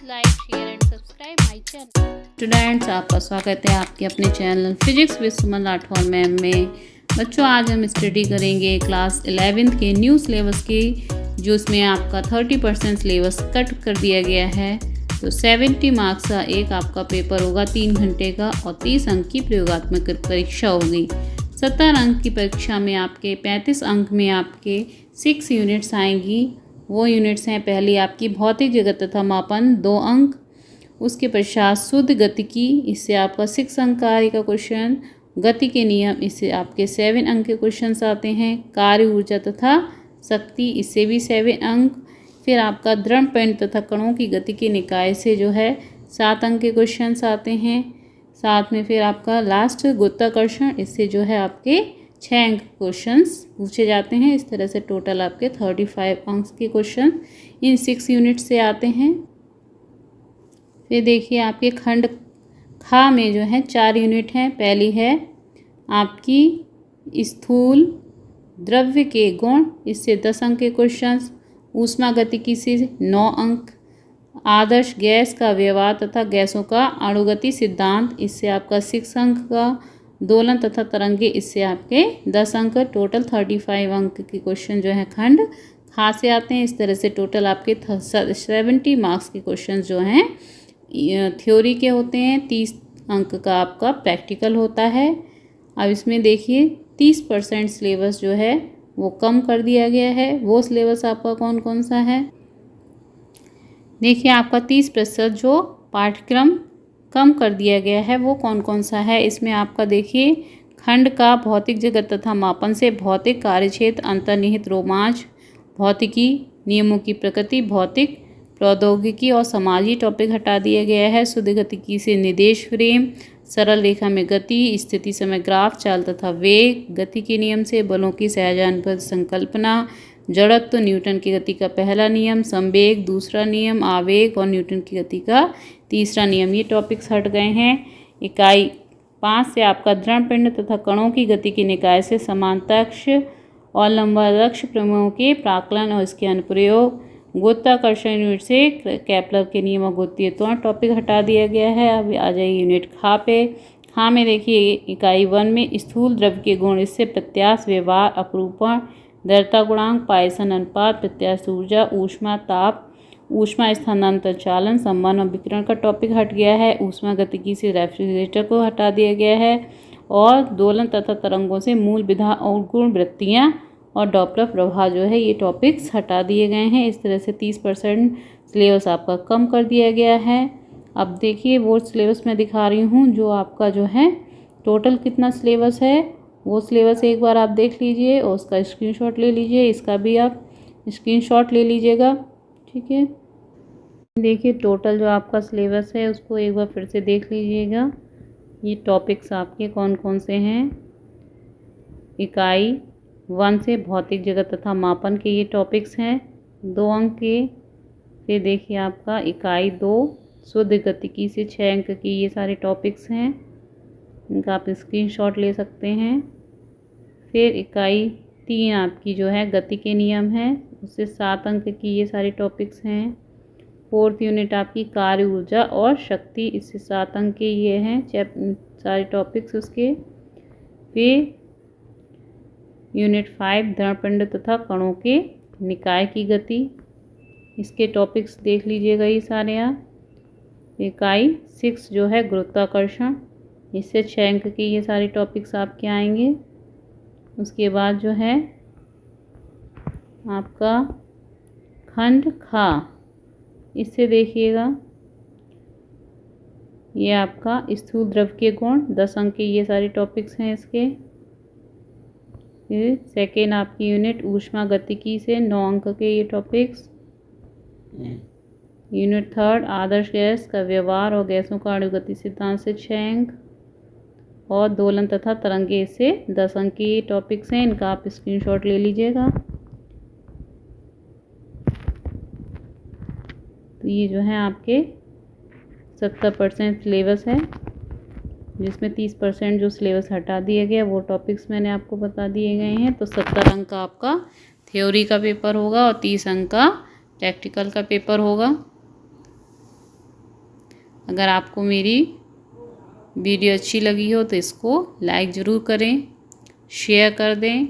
like, share and subscribe my channel. Students, आपका स्वागत है आपके अपने channel physics with Suman Rathore ma'am में। बच्चों, आज हम स्टडी करेंगे क्लास 11th के न्यू सिलेबस की, जो इसमें आपका 30% सिलेबस कट कर दिया गया है। तो 70 मार्क्स का एक आपका पेपर होगा 3 घंटे का और 30 अंक की प्रयोगात्मक परीक्षा होगी। 70 अंक की परीक्षा में आपके 35 अंक में आपके 6 यूनिट्स आएंगी। वो यूनिट्स हैं, पहली आपकी भौतिक जगत तथा मापन 2 अंक, उसके पश्चात शुद्ध गतिकी, इससे आपका 6 अंक का आएगा क्वेश्चन। गति के नियम, इससे आपके 7 अंक के क्वेश्चंस आते हैं। कार्य ऊर्जा तथा शक्ति, इससे भी 7 अंक। फिर आपका द्रव्यपिंड तथा कणों की गति के निकाय से जो है 7 अंक के क्वेश्चंस आते हैं। साथ में फिर आपका लास्ट गुरुत्वाकर्षण, इससे जो है आपके 6 अंक क्वेश्चंस पूछे जाते हैं। इस तरह से टोटल आपके 35 अंक के क्वेश्चन इन 6 यूनिट से आते हैं। फिर देखिए आपके खंड खा में जो है 4 यूनिट हैं। पहली है आपकी स्थूल द्रव्य के गुण, इससे 10 अंक के क्वेश्चंस। ऊष्मागतिकी से 9 अंक। आदर्श गैस का व्यवहार तथा गैसों का अणुगति सिद्धांत, इससे आपका 6 अंक का। दोलन तथा तरंगे, इससे आपके 10 अंक। टोटल 35 अंक के क्वेश्चन जो है खंड खा से आते हैं। इस तरह से टोटल आपके 70 मार्क्स के क्वेश्चन जो हैं थ्योरी के होते हैं। 30 अंक का आपका प्रैक्टिकल होता है। अब इसमें देखिए 30% सिलेबस जो है वो कम कर दिया गया है। वो सिलेबस आपका कौन कौन सा है? देखिए आपका 30% जो पाठ्यक्रम कम कर दिया गया है वो कौन कौन सा है। इसमें आपका देखिए खंड का भौतिक जगत तथा मापन से भौतिक कार्यक्षेत्र, अंतर्निहित रोमांच, भौतिकी, नियमों की प्रकृति, भौतिक प्रौद्योगिकी और समाजी टॉपिक हटा दिया गया है। शुद्ध गतिकी से निर्देश फ्रेम, सरल रेखा में गति, स्थिति समय ग्राफ, चाल तथा वेग, गति के नियम से बलों की सहजानुबंध संकल्पना, जड़त्व, न्यूटन की गति का पहला नियम, संवेग दूसरा नियम, आवेग और न्यूटन की गति का तीसरा नियम, ये टॉपिक्स हट गए हैं। इकाई 5 से आपका द्रव्यपिंड तथा कणों की गति के निकाय से समांतरिक्ष और लंबाक्ष प्रमेयों के प्राकलन और इसके अनुप्रयोग। गुरुत्वाकर्षण यूनिट से केपलर के नियम और गुरुत्वीय त्वरण टॉपिक हटा दिया गया है। अब आ जाइए यूनिट खा पे। खा में देखिए इकाई 1 में स्थूल द्रव्य के गुण, इससे प्रत्यास्थ व्यवहार, अपरूपण, दृढ़ता गुणांक, पाइसन अनुपात, प्रत्यास्थ ऊर्जा, ऊष्मा ताप, ऊष्मा स्थानांतर चालन, संवहन और विकिरण का टॉपिक हट गया है। ऊष्मा गतिकी से रेफ्रिजरेटर को हटा दिया गया है। और दोलन तथा तरंगों से मूल विधा और गुण वृत्तियाँ और डॉपलर प्रवाह जो है ये टॉपिक्स हटा दिए गए हैं। इस तरह से 30% सिलेबस आपका कम कर दिया गया है। अब देखिए वो सिलेबस मैं दिखा रही हूँ जो आपका जो है टोटल कितना सिलेबस है, वो सिलेबस एक बार आप देख लीजिए और उसका स्क्रीनशॉट ले लीजिए। इसका भी आप स्क्रीनशॉट ले लीजिएगा, ठीक है। देखिए टोटल जो आपका सिलेबस है उसको एक बार फिर से देख लीजिएगा। ये टॉपिक्स आपके कौन कौन से हैं। इकाई 1 से भौतिक जगत तथा मापन के ये टॉपिक्स हैं 2 अंक के। फिर देखिए आपका इकाई 2 शुद्ध गतिकी से 6 अंक की ये सारे टॉपिक्स हैं, इनका आप स्क्रीनशॉट ले सकते हैं। फिर इकाई 3 आपकी जो है गति के नियम है, उससे 7 अंक की ये सारे टॉपिक्स हैं। 4th यूनिट आपकी कार्य ऊर्जा और शक्ति, इससे 7 अंक के ये हैं सारे टॉपिक्स उसके। फिर यूनिट 5 द्रव्यपिंड तथा कणों के निकाय की गति, इसके टॉपिक्स देख लीजिएगा ये सारे आप। इकाई 6 जो है गुरुत्वाकर्षण, इससे 6 अंक के ये सारे टॉपिक्स आपके आएंगे। उसके बाद जो है आपका खंड खा, इससे देखिएगा ये आपका स्थूल द्रव्य के गुण 10 अंक के ये सारे टॉपिक्स हैं इसके। फिर सेकेंड आपकी यूनिट ऊष्मा गतिकी से 9 अंक के ये टॉपिक्स। यूनिट 3 आदर्श गैस का व्यवहार और गैसों का अणुगति सिद्धांत से 6 अंक। और दोलन तथा तरंगे से 10 अंक के ये टॉपिक्स हैं, इनका आप स्क्रीनशॉट ले लीजिएगा। तो ये जो है आपके 70% सिलेबस है, जिसमें 30% जो सिलेबस हटा दिया गया वो टॉपिक्स मैंने आपको बता दिए गए हैं। तो 70 अंक का आपका थ्योरी का पेपर होगा और 30 अंक का प्रैक्टिकल का पेपर होगा। अगर आपको मेरी वीडियो अच्छी लगी हो तो इसको लाइक ज़रूर करें, शेयर कर दें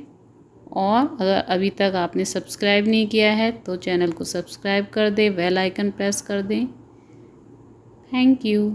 और अगर अभी तक आपने सब्सक्राइब नहीं किया है तो चैनल को सब्सक्राइब कर दें, बेल आइकन प्रेस कर दें। Thank you.